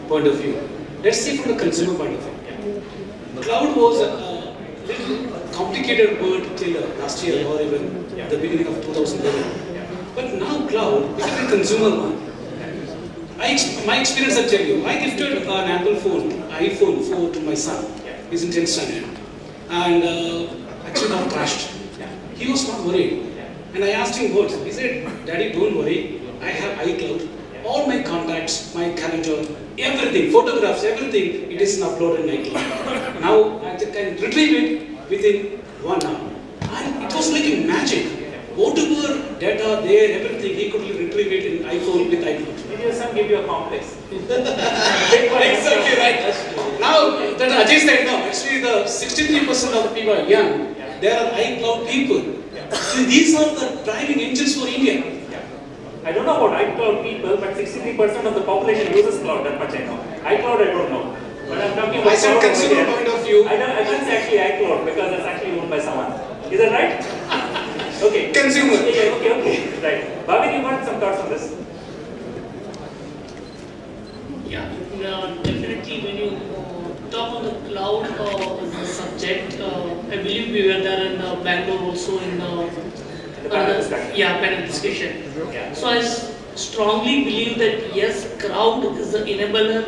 point of view. Let's see from the consumer point of view. Cloud was a little complicated word till last year or even the beginning of 2011. But now cloud became a consumer one. My experience, I'll tell you, I gifted an Apple phone, iPhone 4 to my son. He's in 10th standard. And actually got crashed. He was not worried. And I asked him what? He said, Daddy, don't worry. I have iCloud. All my contacts, my calendar, everything, photographs, everything, it is uploaded in iCloud. Now I can retrieve it within 1 hour. And it was like a magic. Whatever data there, everything, he could retrieve it in iPhone with iCloud. Did your son give you a complex? Exactly right. Now that Ajay said, no, actually the 63% of the people are young. They are iCloud people. So these are the driving engines for India. I don't know about iCloud people, but 63% of the population uses cloud, that much I know. iCloud I don't know. But I'm talking about cloud consumer point of view. I can't say actually iCloud because it's actually owned by someone. Is that right? Okay. Consumer. Yeah, okay. Right. Bhavin, you got some thoughts on this? Yeah, definitely when you talk on the cloud as a subject, I believe we were there in Bangalore also in panel discussion. Yeah. So I strongly believe that yes, cloud is the enabler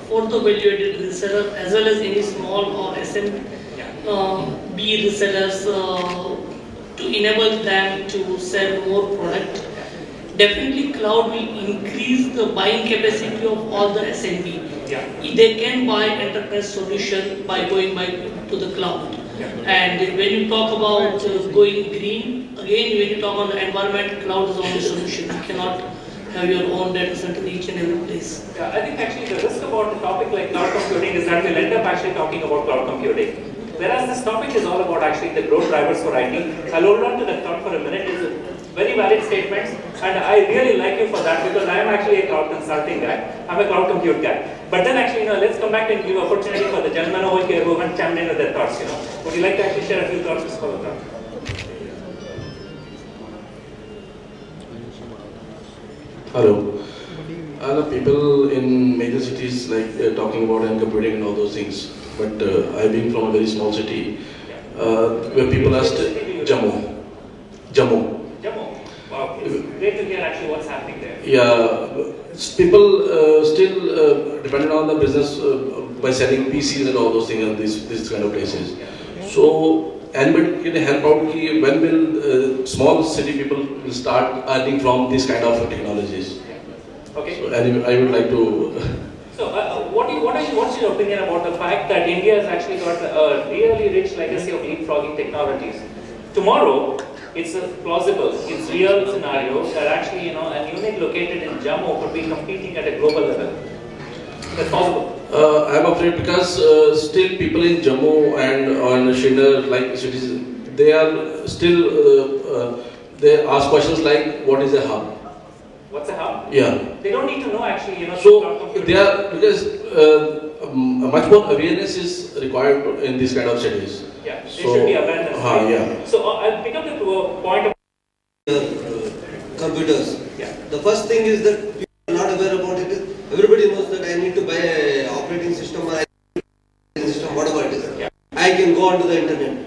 for the value-added reseller as well as any small or SMB resellers to enable them to sell more product. Definitely cloud will increase the buying capacity of all the SMB. Yeah. They can buy enterprise solution by going to the cloud. Yeah. And when you talk about going green, again when you talk on the environment, cloud is the only solution. You cannot have your own data center each and every place. Yeah, I think actually the risk about the topic like cloud computing is that we'll end up actually talking about cloud computing. Whereas this topic is all about actually the growth drivers for IT. I'll hold on to that thought for a minute. It's very valid statements, and I really like you for that because I am actually a cloud consulting guy. I'm a cloud compute guy. But then actually, let's come back and give opportunity for the gentleman over here who haven't chimed in with their thoughts. Would you like to actually share a few thoughts with us? Hello. People in major cities like talking about and computing and all those things. But I've been from a very small city where people are Jammu. Wow, it's great to hear actually what's happening there. Yeah, people still dependent on the business by selling PCs and all those things and these kind of places. So anybody can help out when will small city people will start earning from this kind of technologies. Okay. So I would like to. So what's your opinion about the fact that India has actually got a really rich legacy of leapfrogging technologies? Tomorrow, it's a plausible, it's real scenario that actually, a unit located in Jammu could be competing at a global level. That's possible. I'm afraid because still people in Jammu and Srinagar, like cities, they are still, they ask questions like, what is a hub? What's a hub? Yeah. They don't need to know actually, So they are, because much more awareness is required in these kind of cities. Yeah, there should be awareness. Yeah. So I'll pick up the point of computers. Yeah. The first thing is that people are not aware about it. Everybody knows that I need to buy an operating system or system, whatever it is. Yeah. I can go onto the internet.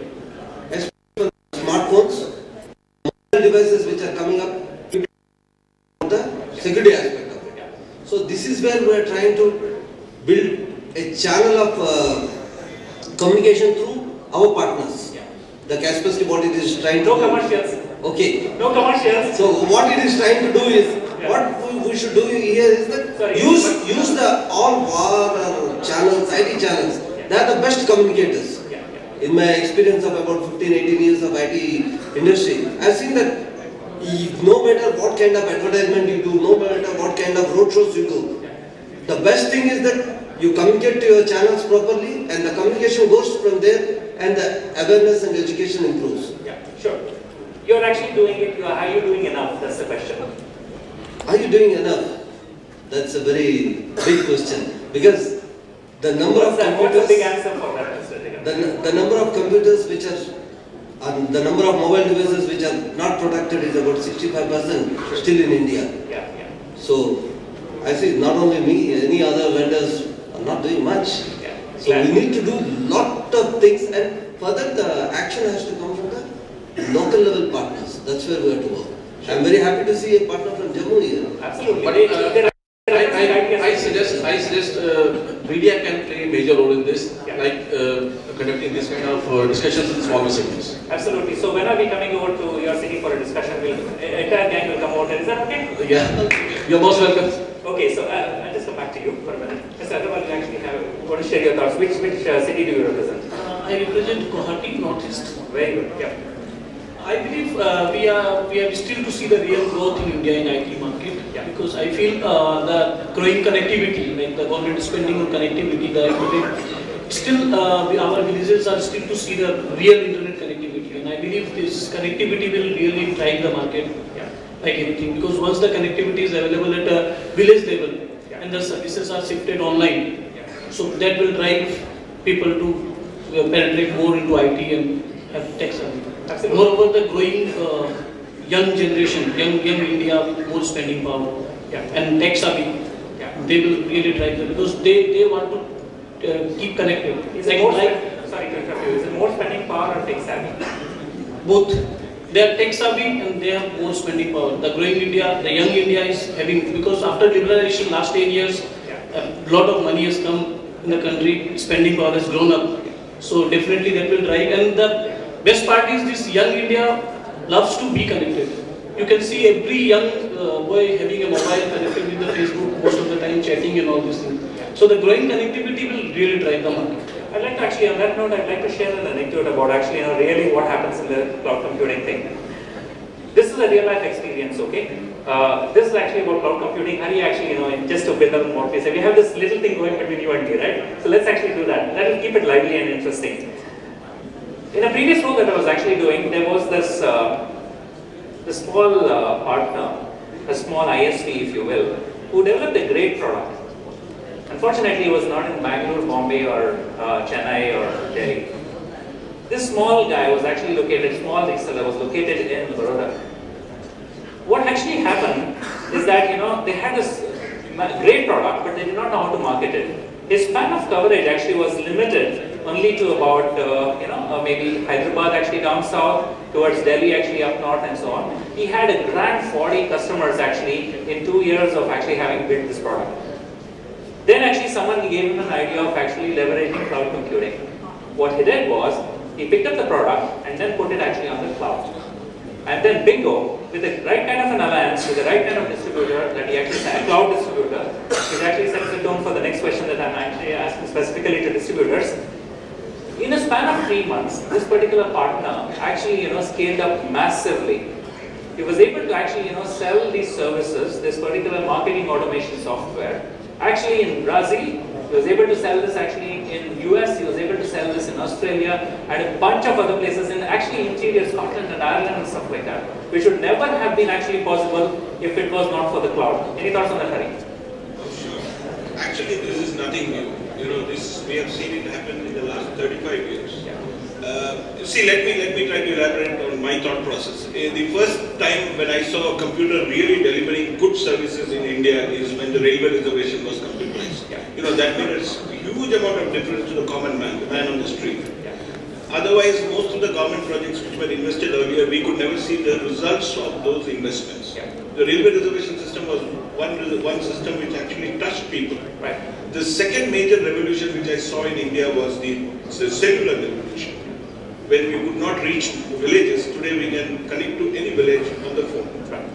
Especially for smartphones, mobile devices which are coming up, people the security aspect of it. Yeah. So this is where we are trying to build a channel of communication through our partners. Yeah. The Kaspersky what it is trying to No do. commercials. Okay. No commercials. So what it is trying to do is, Yeah. what we should do here is that use the all VAR or channels, IT channels. Yeah. They are the best communicators. Yeah. In my experience of about 15-18 years of IT industry, I've seen that no matter what kind of advertisement you do, no matter what kind of roadshows you do, the best thing is that you communicate to your channels properly and the communication goes from there and the awareness and education improves. Yeah, sure. You're actually doing it, are you doing enough? That's the question. Are you doing enough? That's a very big question because the number of computers. What's the big answer for that, Mr. Digga? The number of computers which are, the number of mobile devices which are not protected is about 65% still in India. Yeah. So I see not only me, any other vendors are not doing much. Yeah. So we need to do lot of things, and further the action has to come from the local level partners. That's where we have to work. I'm very happy to see a partner from Jammu here. Absolutely. But I suggest media can play a major role in this, like conducting this kind of discussions in smaller cities. Absolutely. So when are we coming over to your city for a discussion? Entire gang will come over. Is that okay? Yeah, you're most welcome. Okay, so I'll just come back to you for a minute. Mr. Agarwal, you actually want to share your thoughts. Which city do you represent? I represent Guwahati, Northeast. Very good. Yeah. I believe we are still to see the real growth in India in IT market, because I feel the growing connectivity, like the government is spending on connectivity, still our villages are still to see the real internet connectivity, and I believe this connectivity will really drive the market like anything, because once the connectivity is available at a village level and the services are shifted online, so that will drive people to penetrate more into IT and have tech services. Moreover, the growing young generation, young India with more spending power and tech savvy, they will really drive them, because they want to keep connected. Is it more spending power or tech savvy? Both. They are tech savvy and they have more spending power. The growing India, the young India is having, because after liberalization last 10 years, a lot of money has come in the country, spending power has grown up. So definitely that will drive, and the best part is this young India loves to be connected. You can see every young boy having a mobile connected with the Facebook most of the time, chatting and all these things. So the growing connectivity will really drive the market. I'd like to actually, on that note, I'd like to share an anecdote about actually, really what happens in the cloud computing thing. This is a real life experience, okay? This is actually about cloud computing. Hari actually, just to build up more place. We have this little thing going between you and me, right? So let's actually do that. That will keep it lively and interesting. In a previous role that I was actually doing, there was this small partner, a small ISP, if you will, who developed a great product. Unfortunately, it was not in Bangalore, Bombay, or Chennai, or Delhi. This small guy was actually located, small reseller was located in Baroda. What actually happened is that, they had this great product, but they did not know how to market it. His span of coverage actually was limited only to about, maybe Hyderabad actually down south, towards Delhi actually up north and so on. He had a grand 40 customers actually in 2 years of actually having built this product. Then actually someone gave him an idea of actually leveraging cloud computing. What he did was, he picked up the product and then put it actually on the cloud. And then bingo, with the right kind of an alliance, with the right kind of distributor that he actually said, a cloud distributor, which actually sets the tone for the next question that I'm actually asking specifically to distributors. In a span of 3 months, this particular partner actually, scaled up massively. He was able to actually, sell these services, this particular marketing automation software. Actually in Brazil, he was able to sell this actually in US, he was able to sell this in Australia, and a bunch of other places in actually interior Scotland and Ireland and stuff like that, which would never have been actually possible if it was not for the cloud. Any thoughts on that, Hari? Sure. Actually, this is nothing new. This we have seen it happen in the last 35 years. See, let me try to elaborate on my thought process. The first time when I saw a computer really delivering good services in India is when the railway reservation was computerized. That made a huge amount of difference to the common man, the man on the street. Otherwise, most of the government projects which were invested earlier, we could never see the results of those investments. The railway reservation system was one system which actually touched people. Right. The second major revolution which I saw in India was the cellular revolution. When we could not reach villages, today we can connect to any village on the phone. Right.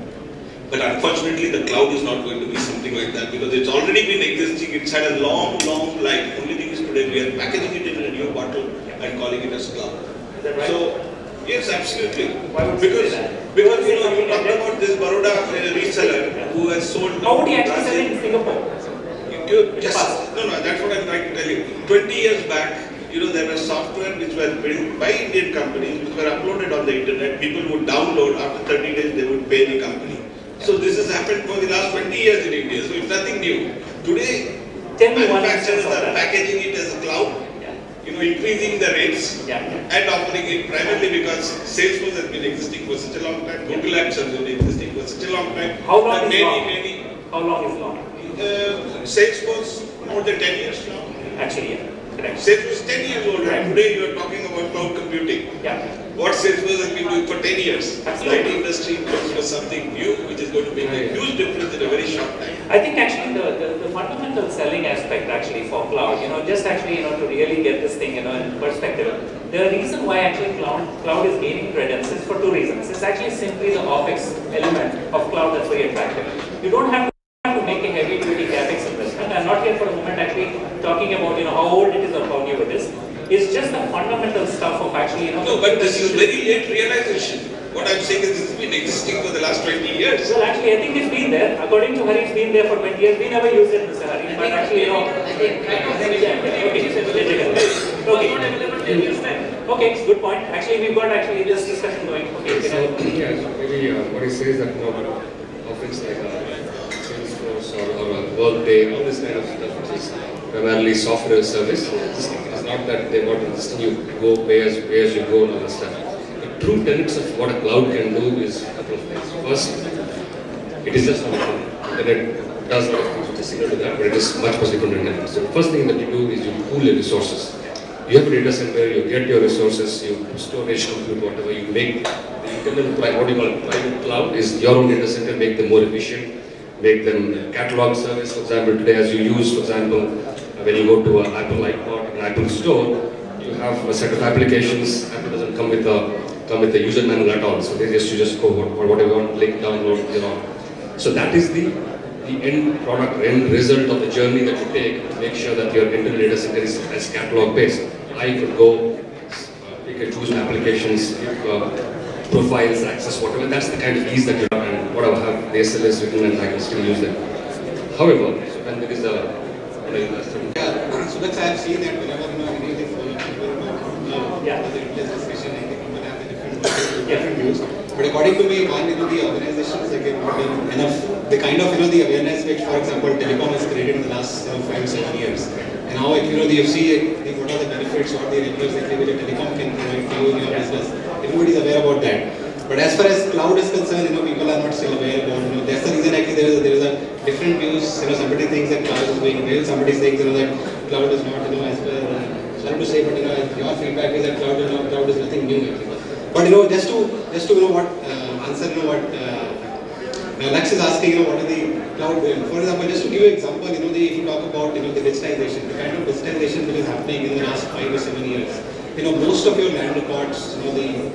But unfortunately, the cloud is not going to be something like that because it's already been existing. It's had a long, long life. Only thing is today we are packaging it in a new bottle and calling it as cloud. Is that right? So, yes, absolutely. Why would you say that? Because you talked about this Baroda reseller who has sold. How would he actually sell it in Singapore? No, that's what I'm trying to tell you. 20 years back, there was software which was built by Indian companies which were uploaded on the internet. People would download, after 30 days they would pay the company. So this has happened for the last 20 years in India, so it's nothing new. Today, manufacturers are packaging it as a cloud, increasing the rates and offering it primarily because Salesforce has been existing for such a long time, Google Apps has been existing for such a long time. How long is long? How long is long? Salesforce more than 10 years now. Actually, yeah. Correct. Salesforce is 10 years old, Right. and today you are talking about cloud computing. Yeah. What Salesforce has been doing for 10 years. Absolutely. The IT industry looks for something new, which is going to make a huge difference in a very short time. I think actually the fundamental selling aspect actually for cloud, just actually, to really get this thing, in perspective, the reason why actually cloud is gaining credence is for two reasons. It's actually simply the OpEx element of cloud that's very attractive. You don't have to make a heavy duty CapEx investment. I'm not here for a moment actually talking about, how old it is or how new it is. It's just the fundamental stuff of actually, No, but this is very late realization. What I'm saying is this has been existing for the last 20 years. Well, actually, I think it's been there. According to Hari, it's been there for 20 years. We never used it, Mr. Hari. But actually, Okay, good point. Actually, we've got this discussion going. Okay, so, maybe what he says that office like Salesforce or Workday, all this kind of stuff, which is primarily software service. It's not that they're not insisting you go pay as you go and all that stuff. The true tenets of what a cloud can do is a couple of things. First, it is just not cloud. Internet does a lot of things which is similar to that, but it is much different than internet. So the first thing that you do is you pool your resources. You have a data center, you get your resources, you storage, compute, whatever, you make the internal, what you call a private cloud is your own data center, make them more efficient, make them catalog service. For example, today as you use, for example, when you go to an Apple iPod, an Apple store, you have a set of applications. Apple doesn't come with a user manual at all. So they just go whatever you want, link, download, So that is the end product, end result of the journey that you take to make sure that your internal data center is as catalog based. I could go, you can choose applications, profiles, access, whatever. That's the kind of ease that you have, and whatever I have the SLS written and I can still use them. However, when there is a so that's I have seen that whenever any of the people there's discussion, I think people have the different views. But according to me, one, the organizations again not done enough. The kind of the awareness which, for example, telecom has created in the last 5-7 years. And now, if you see what are the benefits, what the revenues which a telecom can provide to you in your business, everybody is aware about that. But as far as cloud is concerned, people are not still aware about. That's the reason actually there is a different views. Somebody thinks that cloud is doing well. Somebody thinks that cloud is not. As per sorry to say, but your feedback is that cloud is nothing new. But just to what answer what Lex is asking. What are the cloud doing? For example, just to give you an example, if you talk about the digitization, the kind of digitization that is happening in the last 5 or 7 years. Most of your land records,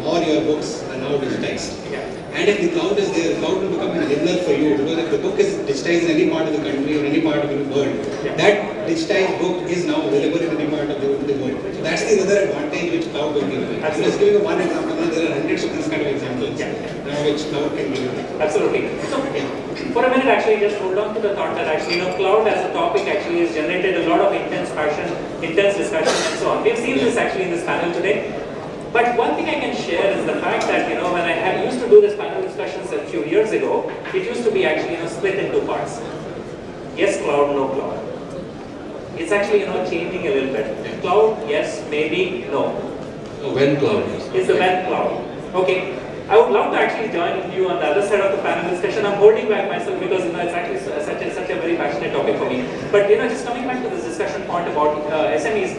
all your books are now digitized. Yeah. And if the cloud is there, the cloud will become an enabler for you, because if the book is digitized in any part of the country or any part of the world, that digitized book is now available in any part of the world. So that's the other advantage which cloud will give you. I'm just giving you one example. There are hundreds of these kind of examples which cloud can give you. Absolutely. So, for a minute, actually, just hold on to the thought that actually, cloud as a topic actually has generated a lot of intense passion, intense discussion, and so on. We've seen this actually in this panel today. But one thing I can share is the fact that, when I used to do this panel discussions a few years ago, it used to be actually, split in two parts. Yes, cloud, no cloud. It's actually, changing a little bit. Cloud, yes, maybe, no. When cloud? It's the when cloud. Okay. I would love to actually join you on the other side of the panel discussion. I'm holding back myself because it's actually such a very passionate topic for me. But just coming back to this discussion point about SMEs,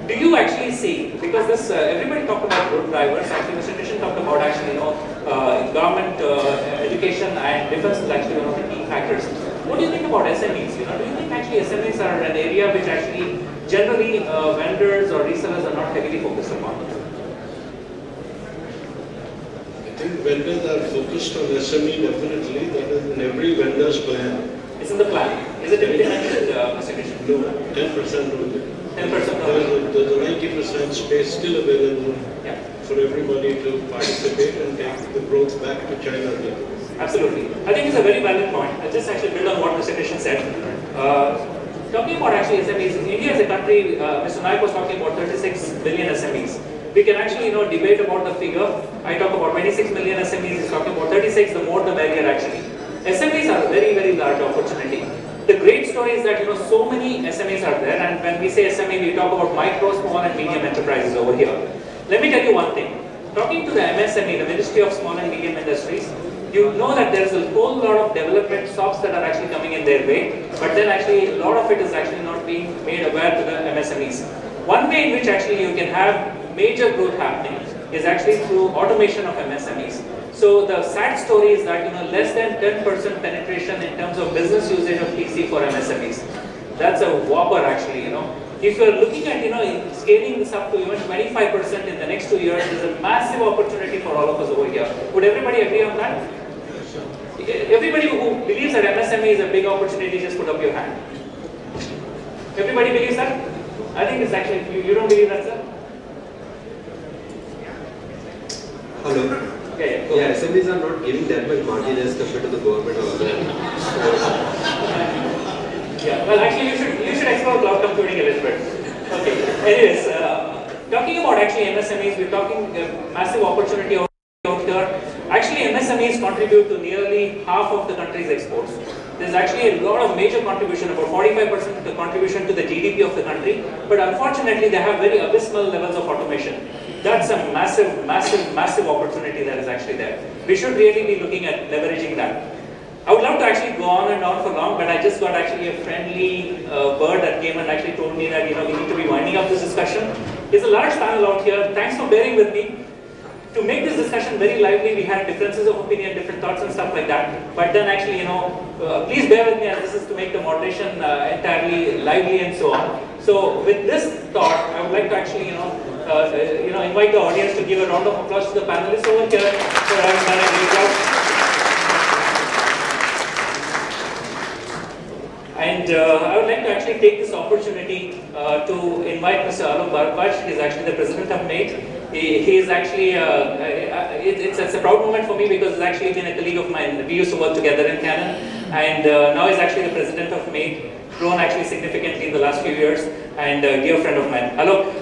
do you actually see, because this everybody talked about growth drivers, actually Mr. Nishan talked about actually government, education and defense is actually one of the key factors. What do you think about SMEs? Do you think actually SMEs are an area which actually generally vendors or resellers are not heavily focused upon? I think vendors are focused on SME definitely. That is in every vendor's plan. It's in the plan. Is it implemented, Mr. Nishan? No, 10% only. 10% only. There's a 90% space still available for everybody to participate and take the growth back to China. Absolutely. I think it's a very valid point. I'll just actually build on what Mr. Nishan said. Talking about actually SMEs, India as a country, Mr. Naik was talking about 36 billion SMEs. We can actually debate about the figure. I talk about 26 million SMEs, he's talking about 36, the more the merrier actually. SMEs are a very, very large opportunity. The great story is that so many SMEs are there, and when we say SME, we talk about micro, small and medium enterprises over here. Let me tell you one thing. Talking to the MSME, the Ministry of Small and Medium Industries, you know that there is a whole lot of development stops that are actually coming in their way, but then actually a lot of it is actually not being made aware to the MSMEs. One way in which actually you can have major growth happening is actually through automation of MSMEs. So the sad story is that less than 10% penetration in terms of business usage of PC for MSMEs. That's a whopper actually. If you are looking at scaling this up to even 25% in the next 2 years, there's a massive opportunity for all of us over here. Would everybody agree on that? Everybody who believes that MSME is a big opportunity, just put up your hand. Everybody believes that? I think it's actually, you don't believe that, sir? Hello. Yeah, SMEs are not giving that much margin as compared to the government or other. Yeah, well actually you should explore cloud computing a little bit. Okay, anyways, talking about actually MSMEs, we're talking massive opportunity out here. Actually MSMEs contribute to nearly half of the country's exports. There's actually a lot of major contribution, about 45% of the contribution to the GDP of the country, but unfortunately they have very abysmal levels of automation. That's a massive, massive, massive opportunity that is actually there. We should really be looking at leveraging that. I would love to actually go on and on for long, but I just got actually a friendly bird that came and actually told me that we need to be winding up this discussion. There's a large panel out here. Thanks for bearing with me. To make this discussion very lively, we had differences of opinion, different thoughts and stuff like that. But then actually, please bear with me as this is to make the moderation entirely lively and so on. So with this thought, I would like to actually, invite the audience to give a round of applause to the panelists over here for having done a great job. And I would like to actually take this opportunity to invite Mr. Alok Bharadwaj. He's actually the president of Nite. He is actually, it's a proud moment for me because he's actually been a colleague of mine. We used to work together in Canon, and now he's actually the president of Nite, grown actually significantly in the last few years, and a dear friend of mine. Alok,